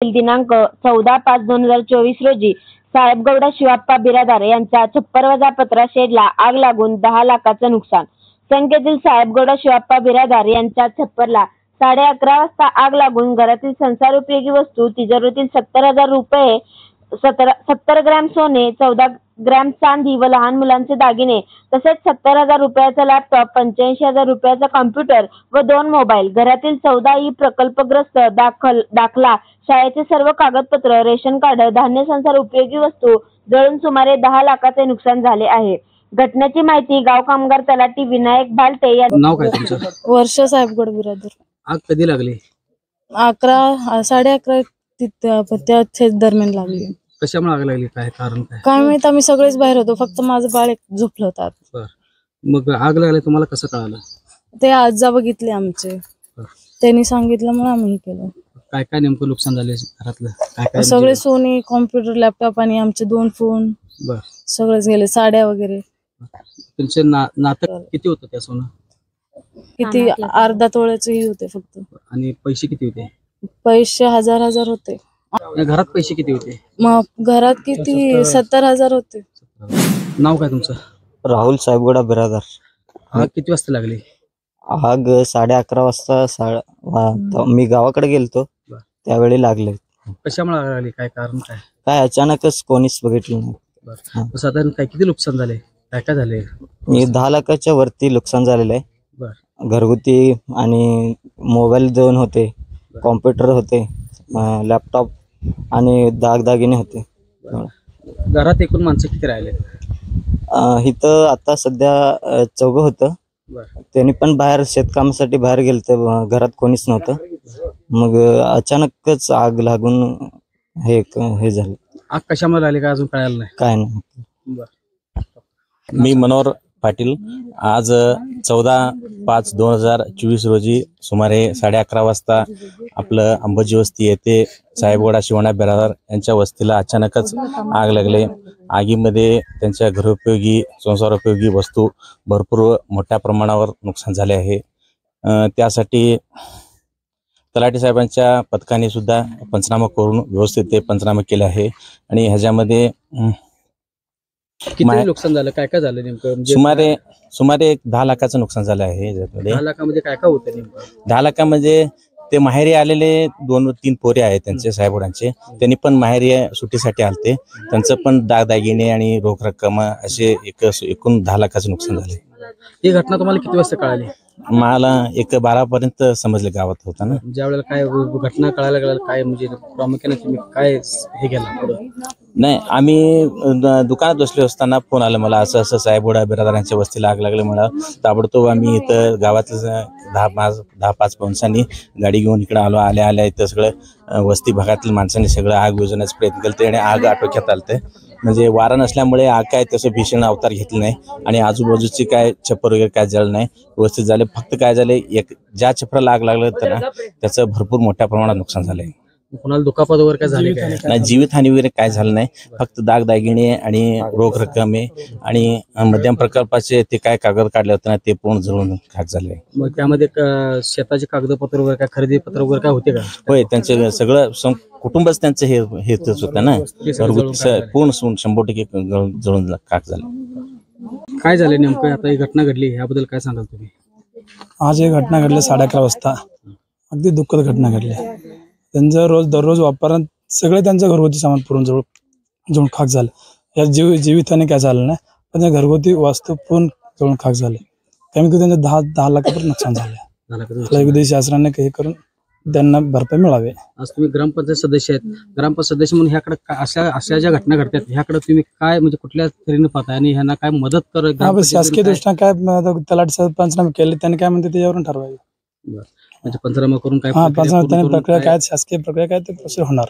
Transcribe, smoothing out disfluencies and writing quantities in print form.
येथील दिनांक 14/5/2024 रोजी साहेबगौडा शिवाप्पा बिरादार यांच्या छप्पर वजा पत्रा शेडला आग लागून 10 लाखाचं नुकसान. संख्येतील साहेबगौडा शिवाप्पा बिरादार यांच्या छप्परला 11:30 वाजता आग लागून घरातील संसारोपयोगी वस्तू, तिजोरीतील 70,000 रुपये, 70 ग्रॅम सोने, 14 ग्रॅम चांदी व लहान मुलांचे दागिने तसेच 70,000 रुपयाचा लॅपटॉप, 85,000 रुपयाचा कॉम्प्युटर व 2 मोबाईल, घरातील 14 प्रकल्पग्रस्त दाखला, शाळेचे सर्व कागदपत्र, रेशन कार्ड, धान्य संसार उपयोगी वस्तू जळून सुमारे 10 लाखाचे नुकसान झाले आहे. घटनेची माहिती गाव कामगार तलाठी विनायक भालटे या. नाव काय तुमचं? वर्ष साहेबगौडा बिरादर. आग कधी लागली? 11:30 त्या दरम्यान लागली. कशामुळे आग लागली? काय कारण काय माहित, आम्ही सगळेच बाहेर होतो, फक्त माझं बाळ एक झोपलं होतं. मग आग लागली तुम्हाला कसं कळालं? ते आजा बघितले आमचे, त्यांनी सांगितलं म्हणून आम्ही केलं. काय काय नेमकं नुकसान झाले घरातलं? काय काय सगळे सोने, कॉम्प्युटर, लॅपटॉप आणि आमचे 2 फोन सगळेच गेले, साड्या वगैरे. तुमचे नातं किती होतं त्या सोनं? किती? अर्धा तोळ्याचेही होते फक्त. आणि पैसे किती होते? पैसे 1000 होते. घरात पैसे किती होते? मग घरात किती? 70,000 होते. नाव काय तुमचं? राहुल साहेबगौडा बिरादार. आग किती वाजता लागली? आग 11:30 वाजता मी गावाकडे गेलतो त्यावेळी लागले. कशामुळे आग लागली? काय कारण काय? काय अचानकच कोणीच बघितलं नाही. साधारण काय किती नुकसान झाले? काय काय झाले? 10 लाखाच्या वरती नुकसान झालेलं आहे. घरगुती आणि मोबाईल 2 होते, कॉम्प्युटर होते, लॅपटॉप आणि दागदागिने होते. घरात एकूण माणसं किती राहिले? इथं आता सध्या 4 होतं. त्यांनी पण बाहेर शेतकामासाठी बाहेर गेलते, घरात कोणीच नव्हतं. मग अचानकच आग लागून हे झालं. आग कशामुळे लागली काय अजून कळालं नाही? काय नाही. मी मनोहर पाटील. आज 14/5/2024 रोजी सुमारे 11:30 वाजता आपलं अंबाजी वस्ती येथे साहेबगौडा शिवाप्पा बिरादार यांच्या वस्तीला अचानकच आग लागले. आगीमध्ये त्यांच्या घरोपयोगी, संसारोपयोगी वस्तू भरपूर मोठ्या प्रमाणावर नुकसान झाले आहे. त्यासाठी तलाठी साहेबांच्या पथकाने सुद्धा पंचनामा करून व्यवस्थित ते पंचनामा केले आहे. आणि ह्याच्यामध्ये किती नुकसान झालं? काय काय झालं नेमकं? सुमारे 10 लाखाचं नुकसान झालं आहे. 10 लाखामध्ये काय काय होतं नेमकं? 10 लाखामध्ये ते माहेरी आलेले 2-3 पोरे आहेत त्यांचे, साहेबगौडांचे. त्यांनी पण माहेरी सुट्टीसाठी आलते. त्यांचं पण दागदागिने आणि रोख रक्कम असे एकूण 10 लाखाचं नुकसान झाले. ही घटना तुम्हाला किती वाजता कळाली? मला 1:12 पर्यंत समजले, गावात होता ना. ज्या वेळेला काय घटना कळायला लागला काय म्हणजे प्रामुख्याने तुम्ही काय हे केलं पुढं? नाही, आम्ही दुकानात बसले असताना फोन आला मला, असं साहेबगौडा बिरादारांच्या वस्तीला आग लागले मला. ताबडतोब आम्ही इथं गावातल्या 10-5 माणसांनी गाडी घेऊन इकडे आलो. आल्या इथं सगळं वस्ती भागातील माणसांनी सगळं आग विझवण्याचा प्रयत्न केला आणि आग आटोक्यात आलते. म्हणजे वारा नसल्यामुळे आग काय तसं भीषण अवतार घेतलं नाही आणि आजूबाजूची काय छप्पर वगैरे काय जळलं नाही, व्यवस्थित झाले. फक्त काय झाले, ज्या छपराला आग लागलं तर त्याचं भरपूर मोठ्या प्रमाणात नुकसान झालंय. कोणाला दुखापत वगैरे काय झाली? नाही, जीवितहानी वगैरे काय झालं नाही. फक्त दागदागिने आणि रोख रक्कम आणि मध्यम प्रकल्पाचे ते काय कागद काढले होते ना, ते पूर्ण जळून खाक झाले. मग त्यामध्ये शेताचे कागदपत्र वगैरे काय, खरेदी पत्र वगैरे काय होते का? होय, त्यांचे सगळं कुटुंबच त्यांचं हेच होतं ना. पूर्ण 100% जळून खाक झालं. काय झालं नेमकं? आता ही घटना घडली, याबद्दल काय सांगाल तुम्ही? आज ही घटना घडली 11:30 वाजता. अगदी दुःखद घटना घडली. त्यांचं दररोज वापरण्यात सगळं त्यांचं घरगुती सामान पूर्ण जळून खाक झालं. या जीवितहानी काय झालं नाही, पण त्या घरगुती वस्तू पूर्ण जळून खाक झाले. कमी कमी त्यांचं 10 लाखापर्यंत नुकसान झालं. एक दिवशी शासनाने काही करून त्यांना भरपाई मिळावी. आज तुम्ही ग्रामपंचायत सदस्य आहेत, ग्रामपंचायत सदस्य म्हणून ह्याकडे अशा ज्या घटना घडतात ह्याकडे तुम्ही काय म्हणजे कुठल्या तऱ्हेने पाहताय आणि ह्यांना काय मदत कर? शासकीय दृष्टीने काय तलाठी पंचनामे केले, त्यांनी काय म्हणते त्याच्यावरून ठरवावे. म्हणजे पंचनामा करून काय पंचनामा प्रक्रिया काय, शासकीय प्रक्रिया काय ते प्रोसेस होणार.